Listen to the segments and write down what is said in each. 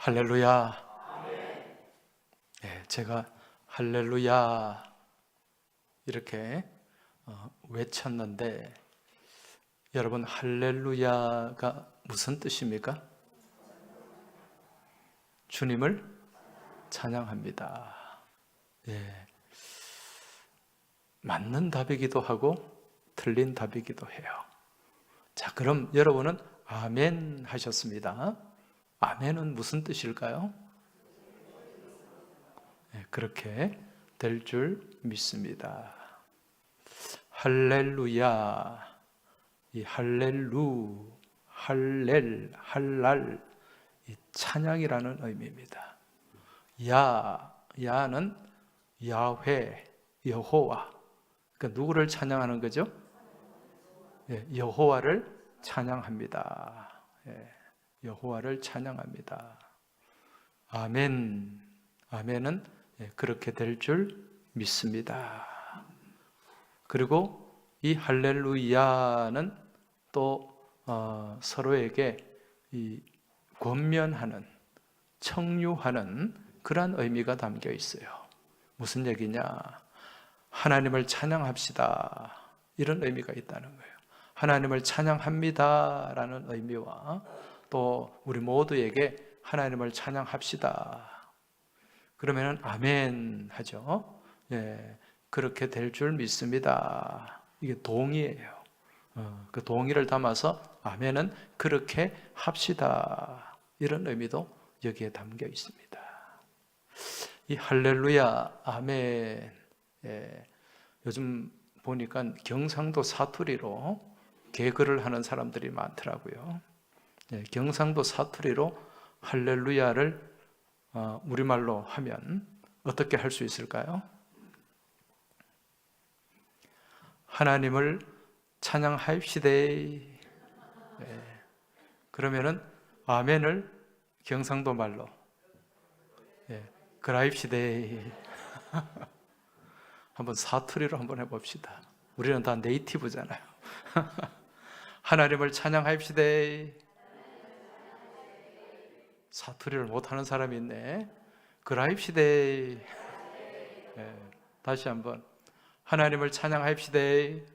할렐루야. 네, 제가 할렐루야 이렇게 외쳤는데 여러분, 할렐루야가 무슨 뜻입니까? 주님을 찬양합니다. 예, 맞는 답이기도 하고 틀린 답이기도 해요. 자, 그럼 여러분은 아멘 하셨습니다. 아멘은 무슨 뜻일까요? 네, 그렇게 될 줄 믿습니다. 할렐루야, 이 할렐루, 할랄, 이 찬양이라는 의미입니다. 야는 야훼, 여호와. 그러니까 누구를 찬양하는 거죠? 예, 여호와를 찬양합니다. 예, 여호와를 찬양합니다. 아멘. 아멘은 그렇게 될 줄 믿습니다. 그리고 이 할렐루야는 또 서로에게 이 권면하는, 청유하는 그런 의미가 담겨 있어요. 무슨 얘기냐? 하나님을 찬양합시다, 이런 의미가 있다는 거예요. 하나님을 찬양합니다라는 의미와 또 우리 모두에게 하나님을 찬양합시다, 그러면 아멘 하죠. 예, 그렇게 될 줄 믿습니다. 이게 동의예요. 그 동의를 담아서 아멘은 그렇게 합시다, 이런 의미도 여기에 담겨 있습니다. 이 할렐루야, 아멘, 예, 요즘 보니까 경상도 사투리로 개그를 하는 사람들이 많더라고요. 예, 경상도 사투리로 할렐루야를 우리말로 하면 어떻게 할 수 있을까요? 하나님을 찬양하입시대. 네. 그러면은 아멘을 경상도 말로 그라입시대. 한번 사투리로 한번 해봅시다. 우리는 다 네이티브잖아요. 하나님을 찬양하입시대. 사투리를 못하는 사람이 있네. 그라입시대. 네, 다시 한번 하나님을 찬양하입시대.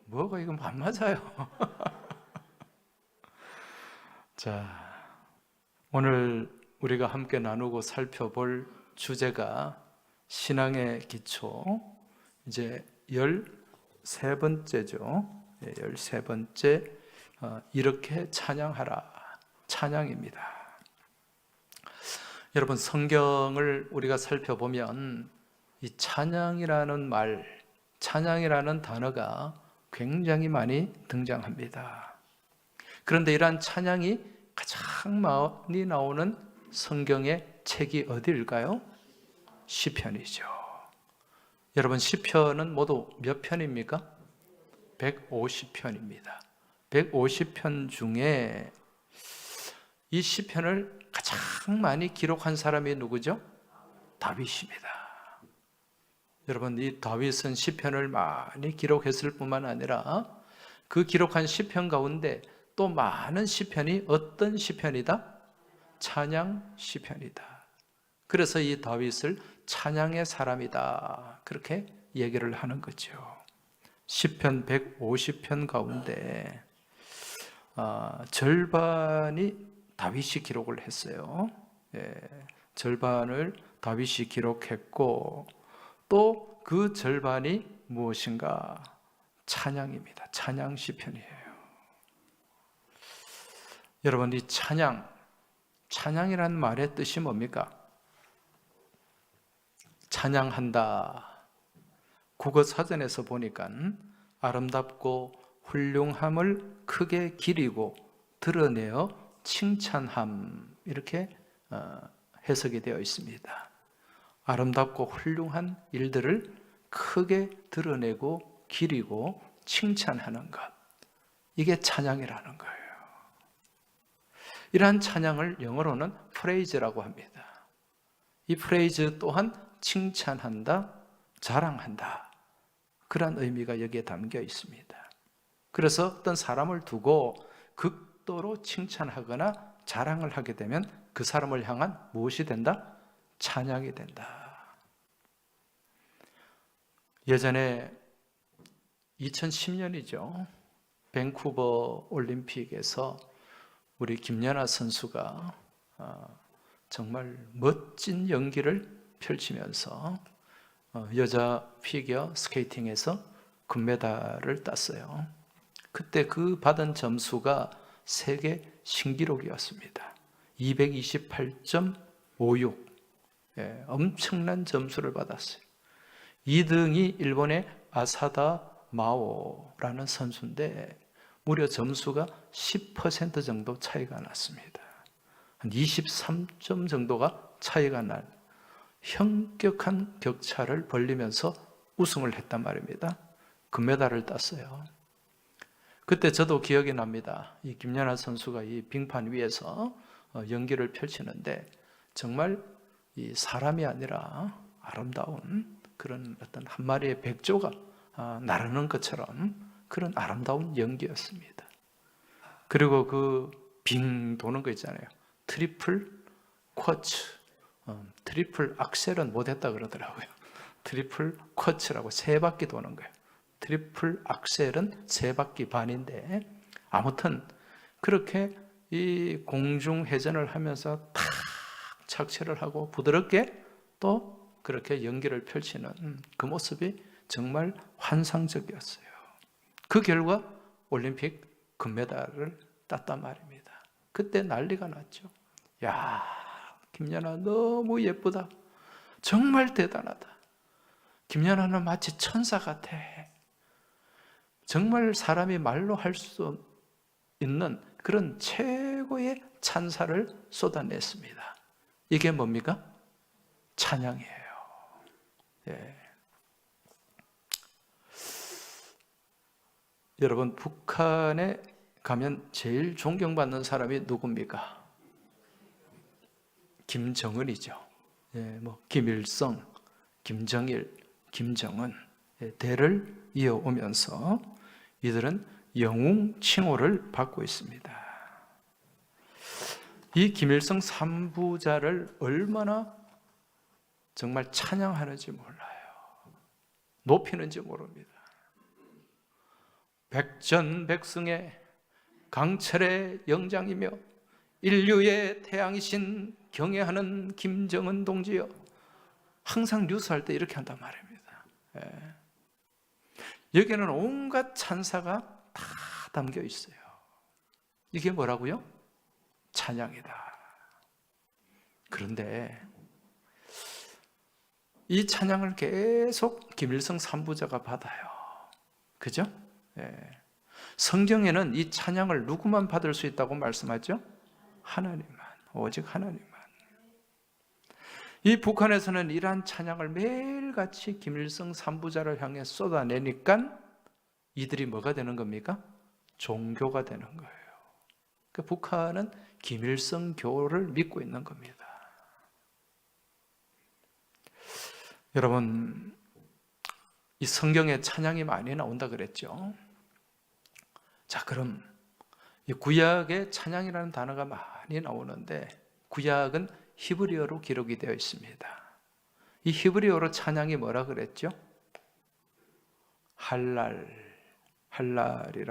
뭐가 이거 안 맞아요. 자, 오늘 우리가 함께 나누고 살펴볼 주제가 신앙의 기초, 이제 13번째죠. 13번째, 이렇게 찬양하라, 찬양입니다. 여러분, 성경을 우리가 살펴보면 이 찬양이라는 말, 찬양이라는 단어가 굉장히 많이 등장합니다. 그런데 이러한 찬양이 가장 많이 나오는 성경의 책이 어디일까요? 시편이죠. 여러분, 시편은 모두 몇 편입니까? 150편입니다. 150편 중에 이 시편을 가장 많이 기록한 사람이 누구죠? 다윗입니다. 여러분, 이 다윗은 시편을 많이 기록했을 뿐만 아니라 그 기록한 시편 가운데 또 많은 시편이 어떤 시편이다? 찬양 시편이다. 그래서 이 다윗을 찬양의 사람이다, 그렇게 얘기를 하는 거죠. 시편 150편 가운데 절반이 다윗이 기록을 했어요. 절반을 다윗이 기록했고 또 그 절반이 무엇인가? 찬양입니다. 찬양 시편이에요. 여러분, 이 찬양이라는 말의 뜻이 뭡니까? 찬양한다. 국어 사전에서 보니까 아름답고 훌륭함을 크게 기리고 드러내어 칭찬함, 이렇게 해석이 되어 있습니다. 아름답고 훌륭한 일들을 크게 드러내고 기리고 칭찬하는 것, 이게 찬양이라는 거예요. 이러한 찬양을 영어로는 프레이즈라고 합니다. 이 프레이즈 또한 칭찬한다, 자랑한다, 그런 의미가 여기에 담겨 있습니다. 그래서 어떤 사람을 두고 극도로 칭찬하거나 자랑을 하게 되면 그 사람을 향한 무엇이 된다? 찬양이 된다. 예전에 2010년이죠. 밴쿠버 올림픽에서 우리 김연아 선수가 정말 멋진 연기를 펼치면서 여자 피겨 스케이팅에서 금메달을 땄어요. 그때 그 받은 점수가 세계 신기록이었습니다. 228.56. 엄청난 점수를 받았어요. 2등이 일본의 아사다 마오라는 선수인데 무려 점수가 10% 정도 차이가 났습니다. 한 23점 정도가 차이가 날 현격한 격차를 벌리면서 우승을 했단 말입니다. 금메달을 땄어요. 그때 저도 기억이 납니다. 이 김연아 선수가 이 빙판 위에서 연기를 펼치는데 정말 이 사람이 아니라 아름다운 그런 어떤 한 마리의 백조가 나르는 것처럼 그런 아름다운 연기였습니다. 그리고 그 빙 도는 거 있잖아요. 트리플 쿼츠, 트리플 악셀은 못했다 그러더라고요. 트리플 쿼츠라고 3바퀴 도는 거예요. 트리플 악셀은 3바퀴 반인데 아무튼 그렇게 이 공중 회전을 하면서 탁 착지를 하고 부드럽게 또 그렇게 연기를 펼치는 그 모습이 정말 환상적이었어요. 그 결과 올림픽 금메달을 땄단 말입니다. 그때 난리가 났죠. 야, 김연아 너무 예쁘다. 정말 대단하다. 김연아는 마치 천사 같아. 정말 사람이 말로 할 수 있는 그런 최고의 찬사를 쏟아냈습니다. 이게 뭡니까? 찬양이에요. 예. 여러분, 북한에 가면 제일 존경받는 사람이 누굽니까? 김정은이죠. 예, 김일성, 김정일, 김정은 대를 이어오면서 이들은 영웅 칭호를 받고 있습니다. 이 김일성 3부자를 얼마나 정말 찬양하는지 몰라요. 높이는지 모릅니다. 백전백승의 강철의 영장이며 인류의 태양이신 경애하는 김정은 동지여. 항상 뉴스할 때 이렇게 한단 말입니다. 예. 여기에는 온갖 찬사가 다 담겨 있어요. 이게 뭐라고요? 찬양이다. 그런데 이 찬양을 계속 김일성 3부자가 받아요. 그죠? 예. 성경에는 이 찬양을 누구만 받을 수 있다고 말씀하죠? 하나님만, 오직 하나님만. 이 북한에서는 이러한 찬양을 매일같이 김일성 3부자를 향해 쏟아내니까 이들이 뭐가 되는 겁니까? 종교가 되는 거예요. 그러니까 북한은 김일성교를 믿고 있는 겁니다. 여러분, 이 성경에 찬양이 많이 나온다 그랬죠? 자, 그럼 이 구약에 찬양이라는 단어가 많이 나오는데 구약은 히브리어로 기록이 되어 있습니다. 이 히브리어로 찬양이 뭐라 그랬죠? 할랄이라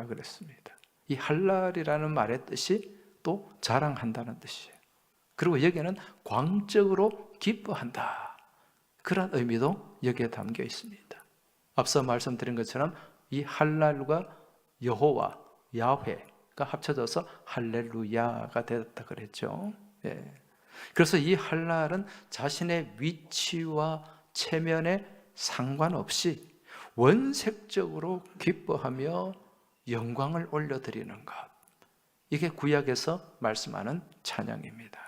그랬습니다. 이 할랄이라는 말의 뜻이 또 자랑한다는 뜻이에요. 그리고 여기에는 광적으로 기뻐한다. 그런 의미도 여기에 담겨 있습니다. 앞서 말씀드린 것처럼 이 할랄과 여호와, 야훼가 합쳐져서 할렐루야가 되었다 그랬죠. 예. 그래서 이 할랄은 자신의 위치와 체면에 상관없이 원색적으로 기뻐하며 영광을 올려드리는 것. 이게 구약에서 말씀하는 찬양입니다.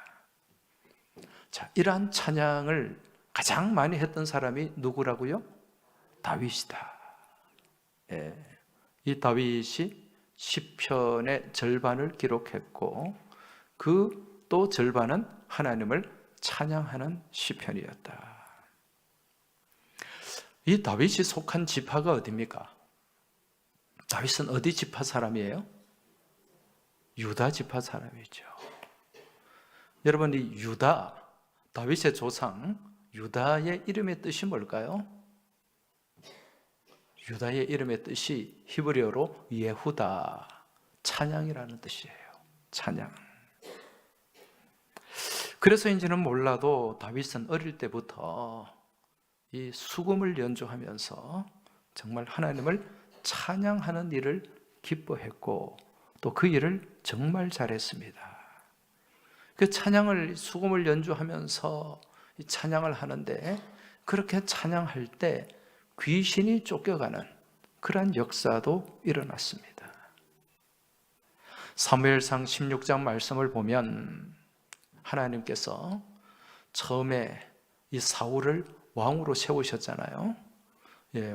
자, 이러한 찬양을 가장 많이 했던 사람이 누구라고요? 다윗이다. 예. 이 다윗이 시편의 절반을 기록했고 그 또 절반은 하나님을 찬양하는 시편이었다. 이 다윗이 속한 지파가 어디입니까? 다윗은 어디 지파 사람이에요? 유다 지파 사람이죠. 여러분, 이 유다, 다윗의 조상 유다의 이름의 뜻이 뭘까요? 유다의 이름의 뜻이 히브리어로 예후다, 찬양이라는 뜻이에요. 찬양. 그래서인지는 몰라도 다윗은 어릴 때부터 이 수금을 연주하면서 정말 하나님을 찬양하는 일을 기뻐했고 또 그 일을 정말 잘했습니다. 그 찬양을, 수금을 연주하면서 이 찬양을 하는데, 그렇게 찬양할 때 귀신이 쫓겨가는 그러한 역사도 일어났습니다. 사무엘상 16장 말씀을 보면 하나님께서 처음에 이 사울을 왕으로 세우셨잖아요.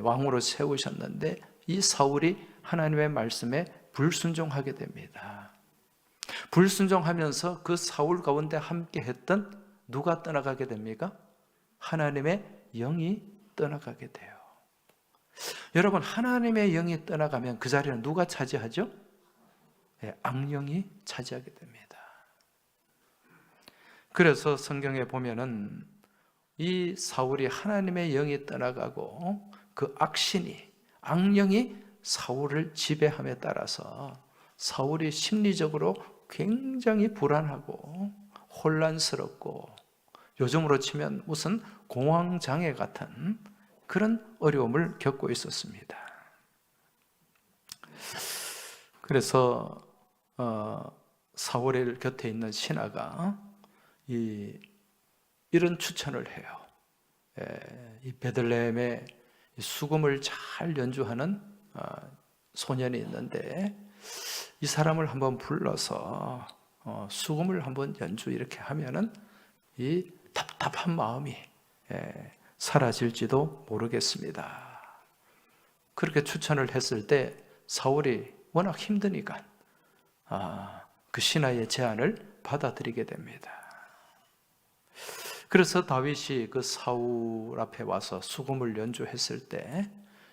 왕으로 세우셨는데 이 사울이 하나님의 말씀에 불순종하게 됩니다. 불순종하면서 그 사울 가운데 함께 했던 누가 떠나가게 됩니까? 하나님의 영이 떠나가게 돼요. 여러분, 하나님의 영이 떠나가면 그 자리는 누가 차지하죠? 악령이 차지하게 됩니다. 그래서 성경에 보면은 이 사울이 하나님의 영이 떠나가고 그 악신이, 악령이 사울을 지배함에 따라서 사울이 심리적으로 굉장히 불안하고 혼란스럽고, 요즘으로 치면 무슨 공황장애 같은 그런 어려움을 겪고 있었습니다. 그래서 사울의 곁에 있는 신하가 이런 추천을 해요. 이 베들레헴에 수금을 잘 연주하는 소년이 있는데 이 사람을 한번 불러서 수금을 한번 연주 이렇게 하면은 이 답답한 마음이 사라질지도 모르겠습니다. 그렇게 추천을 했을 때 사울이 워낙 힘드니까 그 신하의 제안을 받아들이게 됩니다. 그래서 다윗이 그 사울 앞에 와서 수금을 연주했을 때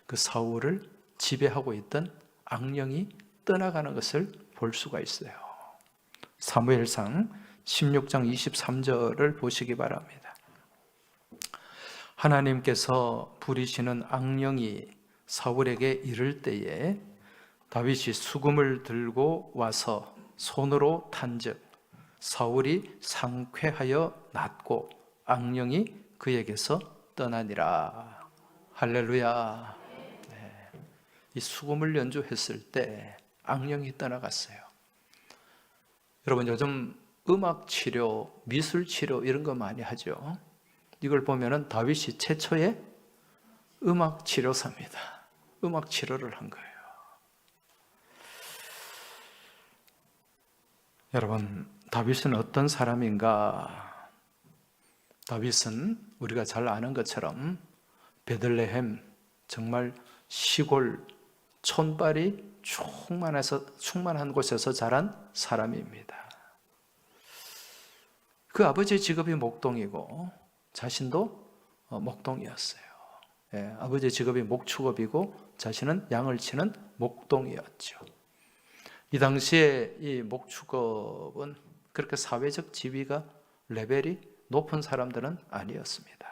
그 사울을 지배하고 있던 악령이 떠나가는 것을 볼 수가 있어요. 사무엘상 16장 23절을 보시기 바랍니다. 하나님께서 부리시는 악령이 사울에게 이를 때에 다윗이 수금을 들고 와서 손으로 탄즉 사울이 상쾌하여 낫고 악령이 그에게서 떠나니라. 할렐루야. 네. 이 수금을 연주했을 때 악령이 떠나갔어요. 여러분, 요즘 음악 치료, 미술 치료 이런 거 많이 하죠. 이걸 보면은 다윗이 최초의 음악 치료사입니다. 음악 치료를 한 거예요. 여러분, 다윗은 어떤 사람인가? 다윗은 우리가 잘 아는 것처럼 베들레헴, 정말 시골 촌발이 충만한 곳에서 자란 사람입니다. 그 아버지의 직업이 목동이고 자신도 목동이었어요. 아버지의 직업이 목축업이고 자신은 양을 치는 목동이었죠. 이 당시에 이 목축업은 그렇게 사회적 지위가 레벨이 높은 사람들은 아니었습니다.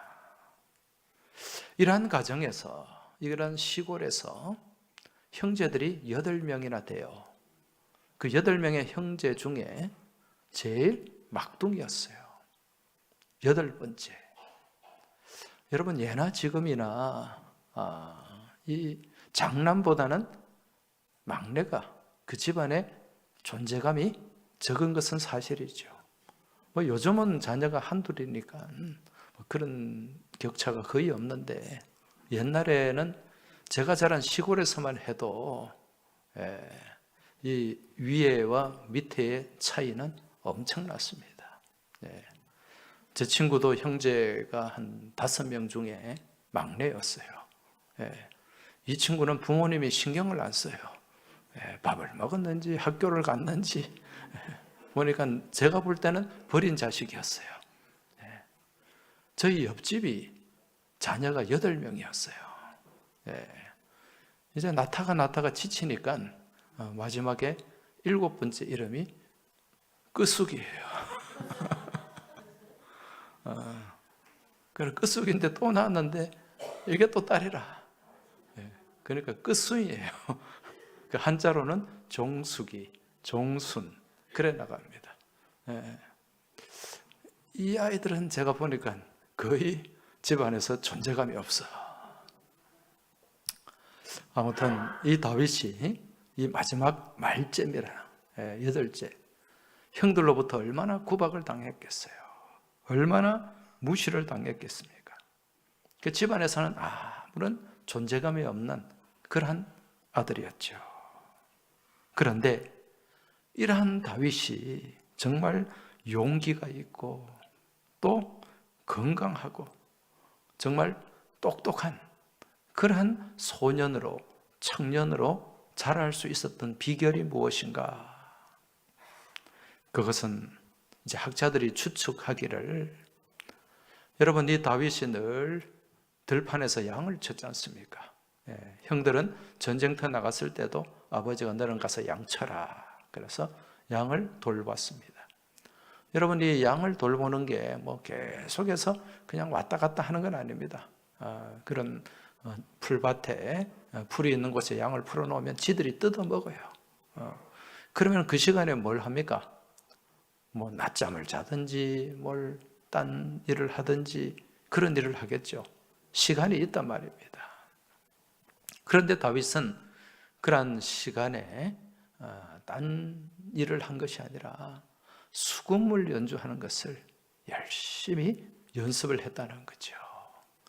이러한 가정에서, 이런 시골에서 형제들이 8명이나 돼요. 그 8명의 형제 중에 제일 막둥이였어요. 8번째. 여러분, 예나 지금이나 이 장남보다는 막내가 그 집안의 존재감이 적은 것은 사실이죠. 요즘은 자녀가 한둘이니까 그런 격차가 거의 없는데, 옛날에는 제가 자란 시골에서만 해도 이 위에와 밑에의 차이는 엄청났습니다. 제 친구도 형제가 한 5명 중에 막내였어요. 이 친구는 부모님이 신경을 안 써요. 밥을 먹었는지 학교를 갔는지 보니까 제가 볼 때는 버린 자식이었어요. 저희 옆집이 자녀가 8명이었어요. 이제 낳다가 지치니까 마지막에 7번째 이름이 끝숙이에요. 그래서 끝숙인데 또 낳았는데 이게 또 딸이라. 그러니까 끝순이에요. 그 한자로는 종숙이, 종순 그래 나갑니다. 이 아이들은 제가 보니까 거의 집안에서 존재감이 없어. 아무튼 이 다윗이 이 마지막 말쯤이라, 8째, 형들로부터 얼마나 구박을 당했겠어요. 얼마나 무시를 당했겠습니까? 그 집안에서는 아무런 존재감이 없는 그러한 아들이었죠. 그런데 이러한 다윗이 정말 용기가 있고 또 건강하고 정말 똑똑한 그러한 소년으로, 청년으로 자랄 수 있었던 비결이 무엇인가? 그것은 이제 학자들이 추측하기를, 여러분 이 다윗이 늘 들판에서 양을 쳤지 않습니까? 형들은 전쟁터 나갔을 때도 아버지가 너는 가서 양 쳐라. 그래서 양을 돌봤습니다. 여러분 이 양을 돌보는 게 뭐 계속해서 그냥 왔다 갔다 하는 건 아닙니다. 그런 풀밭에 풀이 있는 곳에 양을 풀어놓으면 지들이 뜯어 먹어요. 그러면 그 시간에 뭘 합니까? 뭐 낮잠을 자든지 뭘 딴 일을 하든지 그런 일을 하겠죠. 시간이 있단 말입니다. 그런데 다윗은 그러한 시간에 딴 일을 한 것이 아니라 수금을 연주하는 것을 열심히 연습을 했다는 거죠.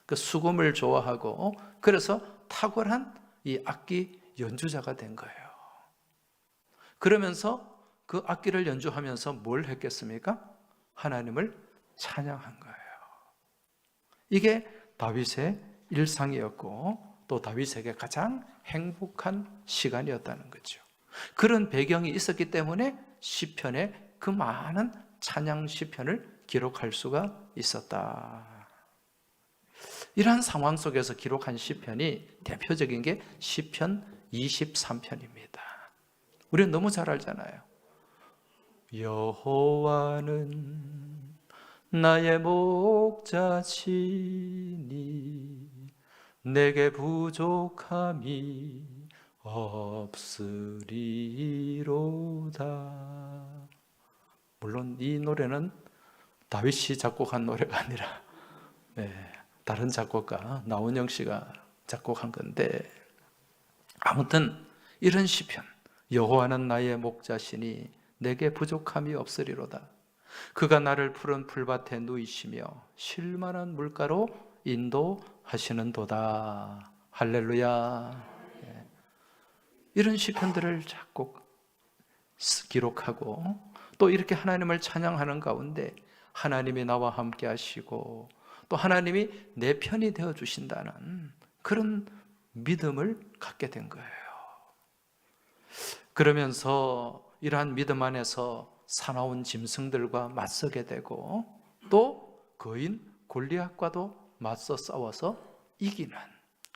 그 수금을 좋아하고 그래서 탁월한 이 악기 연주자가 된 거예요. 그러면서 그 악기를 연주하면서 뭘 했겠습니까? 하나님을 찬양한 거예요. 이게 다윗의 일상이었고 또 다윗에게 가장 행복한 시간이었다는 거죠. 그런 배경이 있었기 때문에 시편에 그 많은 찬양 시편을 기록할 수가 있었다. 이러한 상황 속에서 기록한 시편이 대표적인 게 시편 23편입니다. 우리는 너무 잘 알잖아요. 여호와는 나의 목자시니 내게 부족함이 없으리로다. 물론 이 노래는 다윗이 작곡한 노래가 아니라 다른 작곡가 나훈영 씨가 작곡한 건데, 아무튼 이런 시편, 여호와는 나의 목자시니 내게 부족함이 없으리로다. 그가 나를 푸른 풀밭에 누이시며 쉴만한 물가로 인도하시는도다. 할렐루야. 이런 시편들을 작곡 기록하고 또 이렇게 하나님을 찬양하는 가운데 하나님이 나와 함께 하시고 또 하나님이 내 편이 되어 주신다는 그런 믿음을 갖게 된 거예요. 그러면서 이러한 믿음 안에서 사나운 짐승들과 맞서게 되고 또 거인 골리앗과도 맞서 싸워서 이기는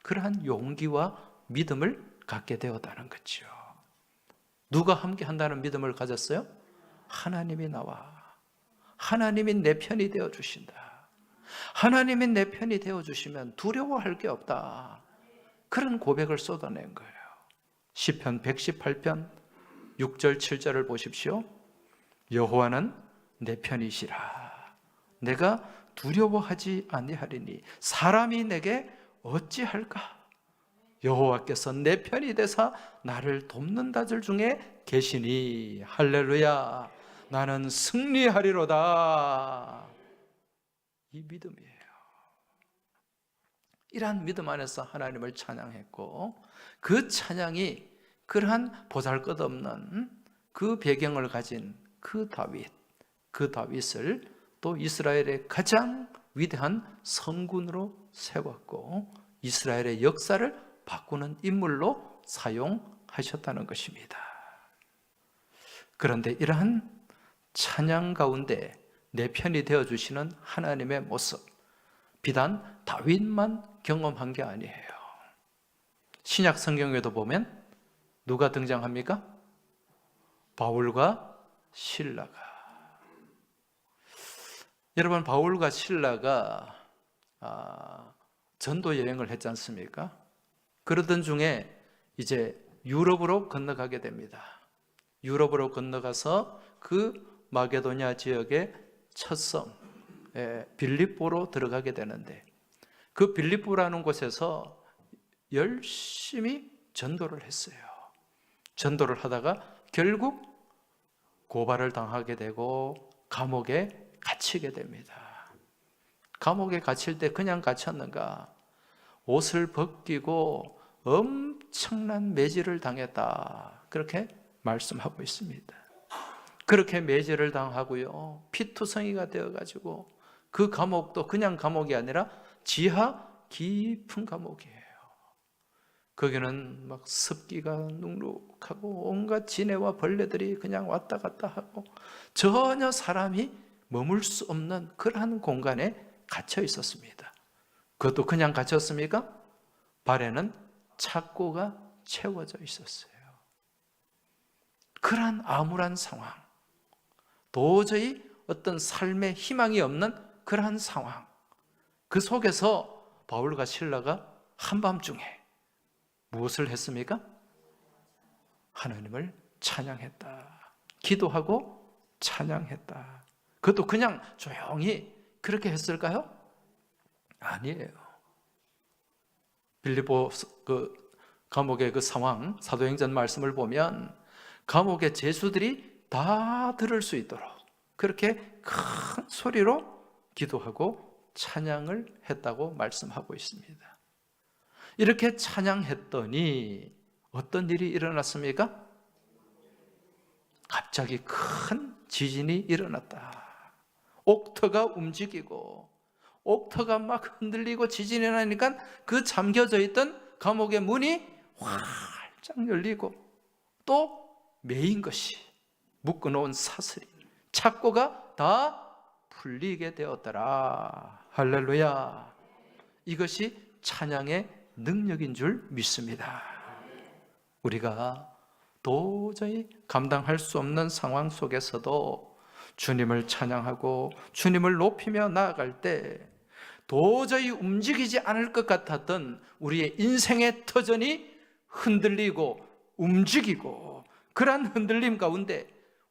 그러한 용기와 믿음을 갖게 되었다는 거죠. 누가 함께 한다는 믿음을 가졌어요? 하나님이 나와, 하나님이 내 편이 되어 주신다. 하나님이 내 편이 되어 주시면 두려워할 게 없다. 그런 고백을 쏟아낸 거예요. 시편 118편 6절 7절을 보십시오. 여호와는 내 편이시라. 내가 두려워하지 아니하리니 사람이 내게 어찌할까? 여호와께서 내 편이 되사 나를 돕는 자들 중에 계시니 할렐루야. 나는 승리하리로다. 이 믿음이에요. 이러한 믿음 안에서 하나님을 찬양했고 그 찬양이 그러한 보잘것없는 그 배경을 가진 그 다윗을 또 이스라엘의 가장 위대한 성군으로 세웠고 이스라엘의 역사를 바꾸는 인물로 사용하셨다는 것입니다. 그런데 이러한 찬양 가운데 내 편이 되어주시는 하나님의 모습, 비단 다윗만 경험한 게 아니에요. 신약 성경에도 보면 누가 등장합니까? 바울과 실라가. 여러분, 바울과 실라가 전도 여행을 했지 않습니까? 그러던 중에 이제 유럽으로 건너가게 됩니다. 유럽으로 건너가서 그 마게도냐 지역의 첫 섬 빌립보로 들어가게 되는데, 그 빌립보라는 곳에서 열심히 전도를 했어요. 전도를 하다가 결국 고발을 당하게 되고 감옥에 갇히게 됩니다. 감옥에 갇힐 때 그냥 갇혔는가? 옷을 벗기고 엄청난 매질을 당했다, 그렇게 말씀하고 있습니다. 그렇게 매질을 당하고요, 피투성이가 되어가지고 그 감옥도 그냥 감옥이 아니라 지하 깊은 감옥이에요. 거기는 막 습기가 눅눅하고 온갖 지네와 벌레들이 그냥 왔다 갔다 하고 전혀 사람이 머물 수 없는 그러한 공간에 갇혀 있었습니다. 그것도 그냥 갇혔습니까? 발에는 착고가 채워져 있었어요. 그러한 암울한 상황, 도저히 어떤 삶의 희망이 없는 그러한 상황, 그 속에서 바울과 실라가 한밤중에 무엇을 했습니까? 하나님을 찬양했다. 기도하고 찬양했다. 그것도 그냥 조용히 그렇게 했을까요? 아니에요. 빌립보 그 감옥의 그 상황, 사도행전 말씀을 보면 감옥의 죄수들이 다 들을 수 있도록 그렇게 큰 소리로 기도하고 찬양을 했다고 말씀하고 있습니다. 이렇게 찬양했더니 어떤 일이 일어났습니까? 갑자기 큰 지진이 일어났다. 옥터가 움직이고 옥터가 막 흔들리고 지진이 나니까 그 잠겨져 있던 감옥의 문이 활짝 열리고 또 메인 것이 묶어놓은 사슬이, 착고가 다 풀리게 되었더라. 할렐루야. 이것이 찬양의 능력인 줄 믿습니다. 우리가 도저히 감당할 수 없는 상황 속에서도 주님을 찬양하고 주님을 높이며 나아갈 때 도저히 움직이지 않을 것 같았던 우리의 인생의 터전이 흔들리고 움직이고, 그러한 흔들림 가운데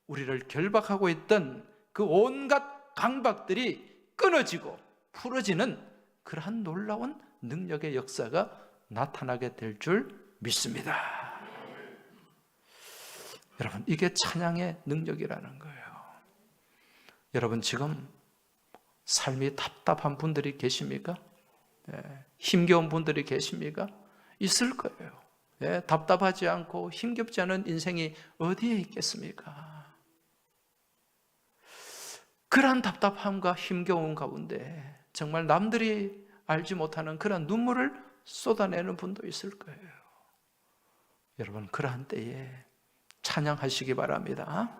우리를 결박하고 있던 그 온갖 강박들이 끊어지고 풀어지는 그러한 놀라운 능력의 역사가 나타나게 될 줄 믿습니다. 여러분, 이게 찬양의 능력이라는 거예요. 여러분, 지금 삶이 답답한 분들이 계십니까? 힘겨운 분들이 계십니까? 있을 거예요. 답답하지 않고 힘겹지 않은 인생이 어디에 있겠습니까? 그러한 답답함과 힘겨움 가운데 정말 남들이 알지 못하는 그런 눈물을 쏟아내는 분도 있을 거예요. 여러분, 그러한 때에 찬양하시기 바랍니다.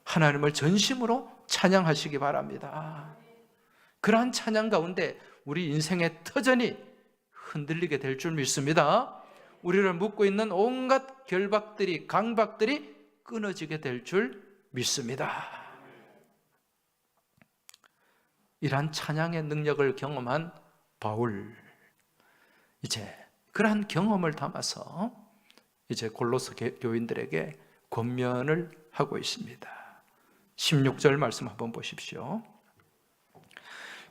하나님을 전심으로 찬양하시기 바랍니다. 그러한 찬양 가운데 우리 인생의 터전이 흔들리게 될 줄 믿습니다. 우리를 묶고 있는 온갖 결박들이, 강박들이 끊어지게 될 줄 믿습니다. 이러한 찬양의 능력을 경험한 바울, 이제 그러한 경험을 담아서 이제 골로새 교인들에게 권면을 하고 있습니다. 16절 말씀 한번 보십시오.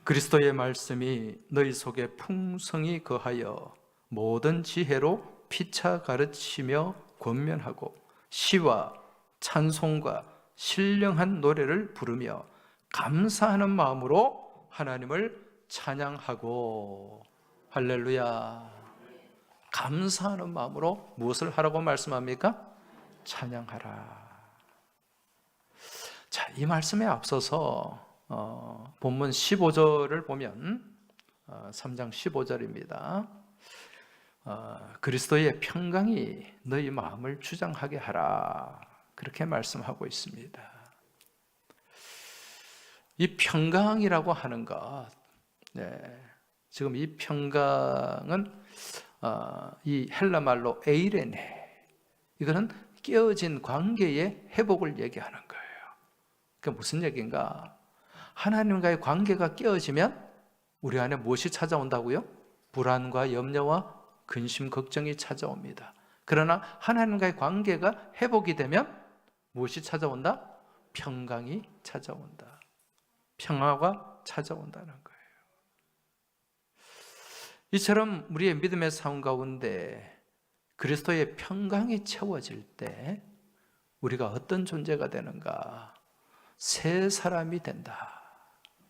그리스도의 말씀이 너희 속에 풍성히 거하여 모든 지혜로 피차 가르치며 권면하고 시와 찬송과 신령한 노래를 부르며 감사하는 마음으로 하나님을 찬양하고. 할렐루야. 감사하는 마음으로 무엇을 하라고 말씀합니까? 찬양하라. 자, 이 말씀에 앞서서 본문 15절을 보면 3장 15절입니다. 그리스도의 평강이 너희 마음을 주장하게 하라, 그렇게 말씀하고 있습니다. 이 평강이라고 하는 것, 지금 이 평강은 이 헬라 말로 에이레네, 이거는 깨어진 관계의 회복을 얘기하는 거예요. 그러니까 무슨 얘기인가? 하나님과의 관계가 깨어지면 우리 안에 무엇이 찾아온다고요? 불안과 염려와 근심, 걱정이 찾아옵니다. 그러나 하나님과의 관계가 회복이 되면 무엇이 찾아온다? 평강이 찾아온다. 평화가 찾아온다는 거예요. 이처럼 우리의 믿음의 삶 가운데 그리스도의 평강이 채워질 때 우리가 어떤 존재가 되는가? 새 사람이 된다.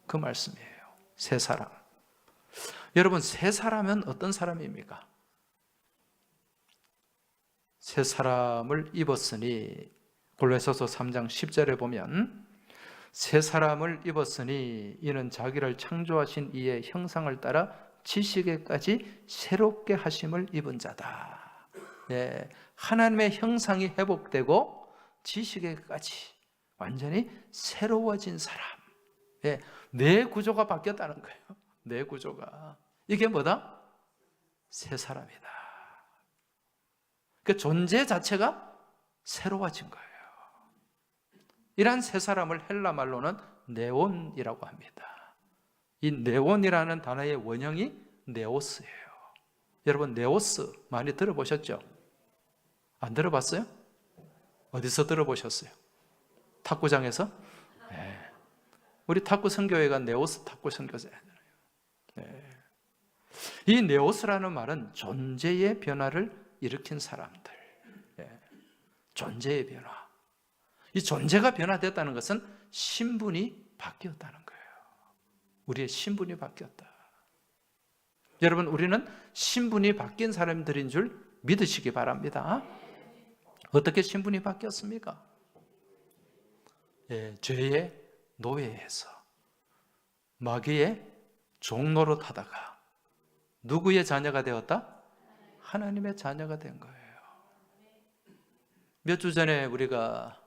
그 말씀이에요. 새 사람. 여러분, 새 사람은 어떤 사람입니까? 새 사람을 입었으니, 골로새서 3장 10절에 보면 새 사람을 입었으니 이는 자기를 창조하신 이의 형상을 따라 지식에까지 새롭게 하심을 입은 자다. 예, 하나님의 형상이 회복되고 지식에까지 완전히 새로워진 사람. 예, 내 구조가 바뀌었다는 거예요. 내 구조가. 이게 뭐다? 새 사람이다. 그 존재 자체가 새로워진 거예요. 이러한 새 사람을 헬라 말로는 네온이라고 합니다. 이 네온이라는 단어의 원형이 네오스예요. 여러분, 네오스 많이 들어보셨죠? 안 들어봤어요? 어디서 들어보셨어요? 탁구장에서? 네. 우리 탁구 선교회가 네오스 탁구 선교사잖아요. 네. 이 네오스라는 말은 존재의 변화를 일으킨 사람들. 네. 존재의 변화. 이 존재가 변화됐다는 것은 신분이 바뀌었다는 거예요. 우리의 신분이 바뀌었다. 여러분, 우리는 신분이 바뀐 사람들인 줄 믿으시기 바랍니다. 어떻게 신분이 바뀌었습니까? 예, 죄의 노예에서 마귀의 종노릇 하다가 누구의 자녀가 되었다? 하나님의 자녀가 된 거예요. 몇 주 전에 우리가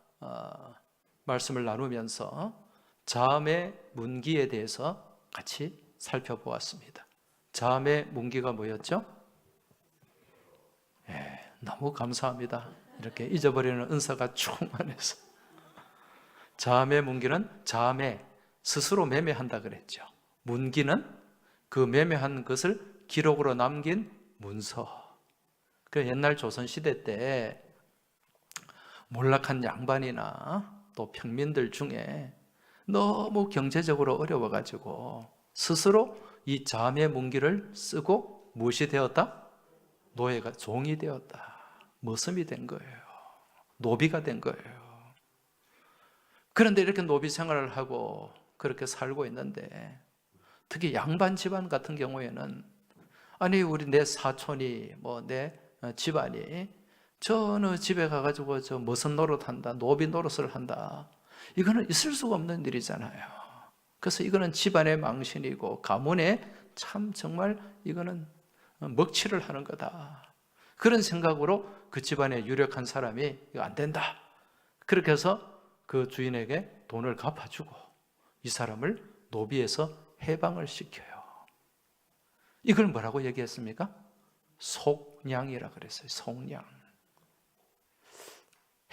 말씀을 나누면서 자음의 문기에 대해서 같이 살펴보았습니다. 자음의 문기가 뭐였죠? 예, 너무 감사합니다. 이렇게 잊어버리는 은사가 충만해서. 자음의 문기는 자음에 스스로 매매한다 그랬죠. 문기는 그 매매한 것을 기록으로 남긴 문서. 그 옛날 조선시대 때 몰락한 양반이나 또 평민들 중에 너무 경제적으로 어려워가지고 스스로 이 자음의 문기를 쓰고 무엇이 되었다? 노예가 종이 되었다. 머슴이 된 거예요. 노비가 된 거예요. 그런데 이렇게 노비 생활을 하고 그렇게 살고 있는데 특히 양반 집안 같은 경우에는 아니 우리 내 사촌이 뭐 내 집안이 저 어느 집에 가가지고 저 머슴 노릇한다, 노비 노릇을 한다. 이거는 있을 수가 없는 일이잖아요. 그래서 이거는 집안의 망신이고 가문에 참 정말 이거는 먹칠을 하는 거다. 그런 생각으로 그 집안에 유력한 사람이 이거 안 된다. 그렇게 해서 그 주인에게 돈을 갚아주고 이 사람을 노비에서 해방을 시켜요. 이걸 뭐라고 얘기했습니까? 속량이라 그랬어요. 속량.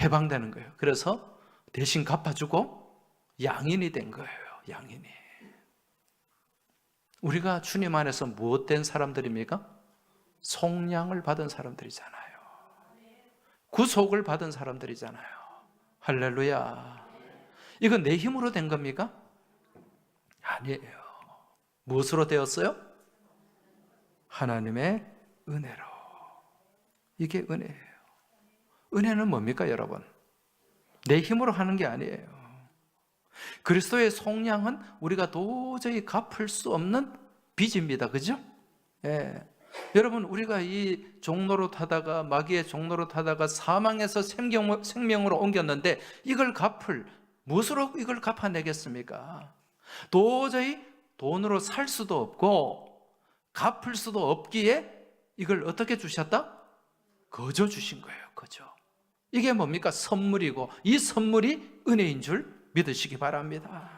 해방되는 거예요. 그래서 대신 갚아주고 양인이 된 거예요. 양인이. 우리가 주님 안에서 무엇된 사람들입니까? 속량을 받은 사람들이잖아요. 구속을 받은 사람들이잖아요. 할렐루야. 이건 내 힘으로 된 겁니까? 아니에요. 무엇으로 되었어요? 하나님의 은혜로. 이게 은혜예요. 은혜는 뭡니까, 여러분? 내 힘으로 하는 게 아니에요. 그리스도의 속량은 우리가 도저히 갚을 수 없는 빚입니다. 그죠? 예. 여러분, 우리가 이 종노릇 하다가 마귀의 종노릇 하다가 사망에서 생명으로 옮겼는데 이걸 무엇으로 이걸 갚아내겠습니까? 도저히 돈으로 살 수도 없고 갚을 수도 없기에 이걸 어떻게 주셨다? 거저 주신 거예요. 거저. 이게 뭡니까? 선물이고 이 선물이 은혜인 줄 믿으시기 바랍니다.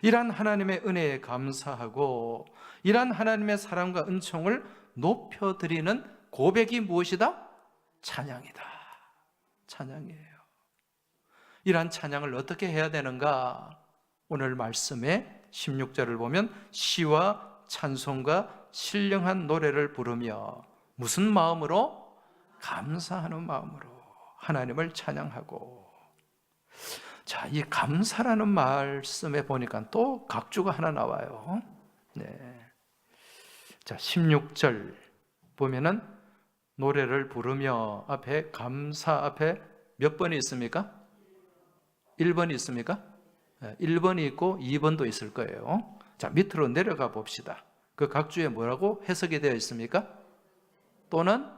이러한 하나님의 은혜에 감사하고 이러한 하나님의 사랑과 은총을 높여드리는 고백이 무엇이다? 찬양이다. 찬양이에요. 이러한 찬양을 어떻게 해야 되는가? 오늘 말씀의 16절을 보면 시와 찬송과 신령한 노래를 부르며 무슨 마음으로? 감사하는 마음으로 하나님을 찬양하고. 자, 이 감사라는 말씀에 보니까 또 각주가 하나 나와요. 네. 자, 16절 보면은 노래를 부르며 앞에 감사 앞에 몇 번이 있습니까? 1번이 있습니까? 1번이 있고 2번도 있을 거예요. 자, 밑으로 내려가 봅시다. 그 각주에 뭐라고 해석이 되어 있습니까? 또는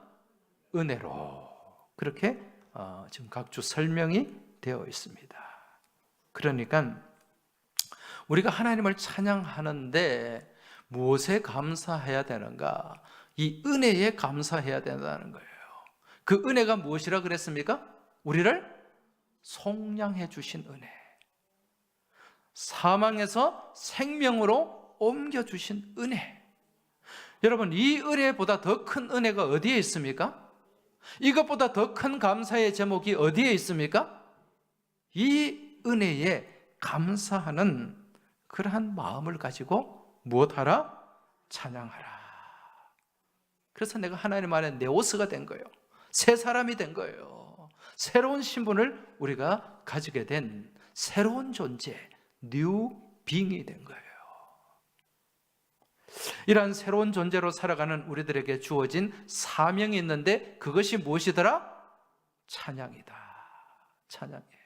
은혜로. 그렇게 지금 각주 설명이 되어 있습니다. 그러니까 우리가 하나님을 찬양하는데 무엇에 감사해야 되는가? 이 은혜에 감사해야 된다는 거예요. 그 은혜가 무엇이라 그랬습니까? 우리를 속량해 주신 은혜, 사망에서 생명으로 옮겨주신 은혜. 여러분, 이 은혜보다 더 큰 은혜가 어디에 있습니까? 이것보다 더 큰 감사의 제목이 어디에 있습니까? 이 은혜에 감사하는 그러한 마음을 가지고 무엇하라? 찬양하라. 그래서 내가 하나님 안에 네오스가 된 거예요. 새 사람이 된 거예요. 새로운 신분을 우리가 가지게 된 새로운 존재, 뉴 빙이 된 거예요. 이러한 새로운 존재로 살아가는 우리들에게 주어진 사명이 있는데 그것이 무엇이더라? 찬양이다. 찬양이에요.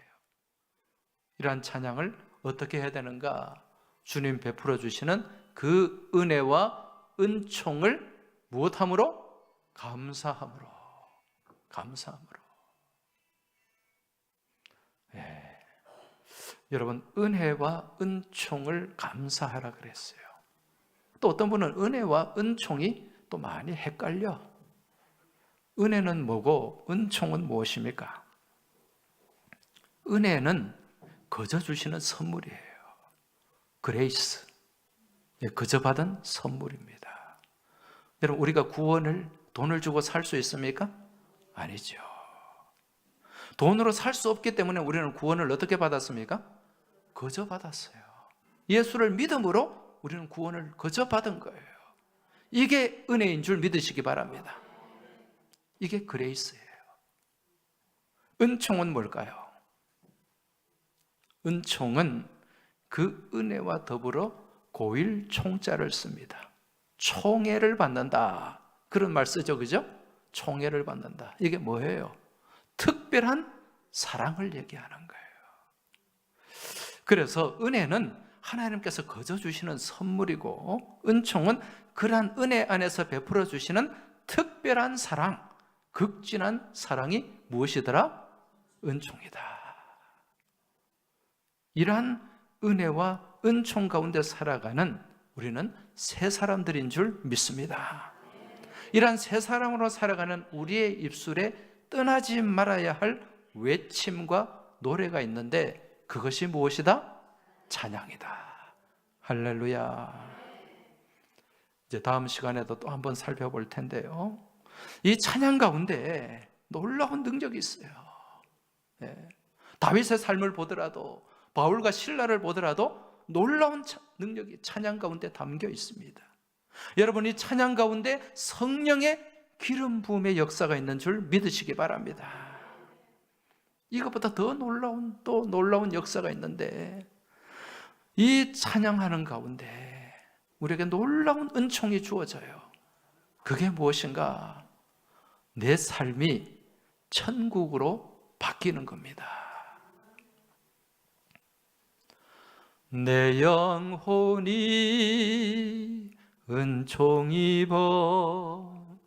이러한 찬양을 어떻게 해야 되는가? 주님 베풀어 주시는 그 은혜와 은총을 무엇함으로? 감사함으로. 감사함으로. 예. 여러분, 은혜와 은총을 감사하라 그랬어요. 또 어떤 분은 은혜와 은총이 또 많이 헷갈려. 은혜는 뭐고 은총은 무엇입니까? 은혜는 거저 주시는 선물이에요. 그레이스, 거저 받은 선물입니다. 여러분, 우리가 구원을 돈을 주고 살 수 있습니까? 아니죠. 돈으로 살 수 없기 때문에 우리는 구원을 어떻게 받았습니까? 거저 받았어요. 예수를 믿음으로 우리는 구원을 거저 받은 거예요. 이게 은혜인 줄 믿으시기 바랍니다. 이게 그레이스예요. 은총은 뭘까요? 은총은 그 은혜와 더불어 고일 총자를 씁니다. 총애를 받는다. 그런 말 쓰죠, 그죠? 총애를 받는다. 이게 뭐예요? 특별한 사랑을 얘기하는 거예요. 그래서 은혜는 하나님께서 거저 주시는 선물이고, 은총은 그러한 은혜 안에서 베풀어 주시는 특별한 사랑, 극진한 사랑이 무엇이더라? 은총이다. 이러한 은혜와 은총 가운데 살아가는 우리는 새 사람들인 줄 믿습니다. 이러한 새 사람으로 살아가는 우리의 입술에 떠나지 말아야 할 외침과 노래가 있는데 그것이 무엇이다? 찬양이다. 할렐루야. 이제 다음 시간에도 또 한번 살펴볼 텐데요. 이 찬양 가운데 놀라운 능력이 있어요. 네. 다윗의 삶을 보더라도, 바울과 실라를 보더라도 놀라운 능력이 찬양 가운데 담겨 있습니다. 여러분, 이 찬양 가운데 성령의 기름 부음의 역사가 있는 줄 믿으시기 바랍니다. 이것보다 더 놀라운 역사가 있는데, 이 찬양하는 가운데 우리에게 놀라운 은총이 주어져요. 그게 무엇인가? 내 삶이 천국으로 바뀌는 겁니다. 내 영혼이 은총 입어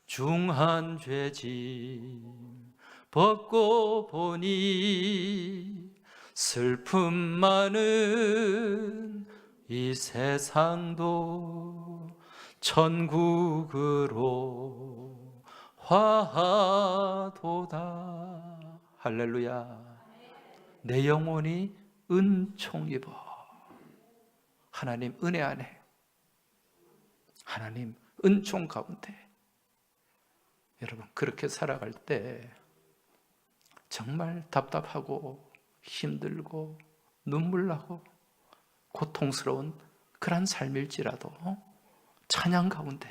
중한 죄짐 벗고 보니 슬픔 많은 이 세상도 천국으로 화하도다. 할렐루야. 내 영혼이 은총 입어. 하나님 은혜 안에, 하나님 은총 가운데 여러분 그렇게 살아갈 때 정말 답답하고 힘들고 눈물 나고 고통스러운 그러한 삶일지라도 찬양 가운데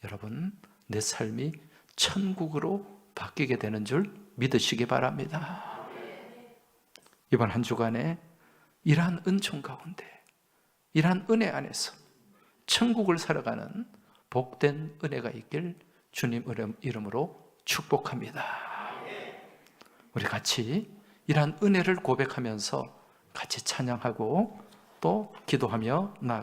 여러분 내 삶이 천국으로 바뀌게 되는 줄 믿으시기 바랍니다. 이번 한 주간에 이러한 은총 가운데 이러한 은혜 안에서 천국을 살아가는 복된 은혜가 있길 주님 이름으로 축복합니다. 우리 같이 이러한 은혜를 고백하면서 같이 찬양하고 또 기도하며 나아갑니다.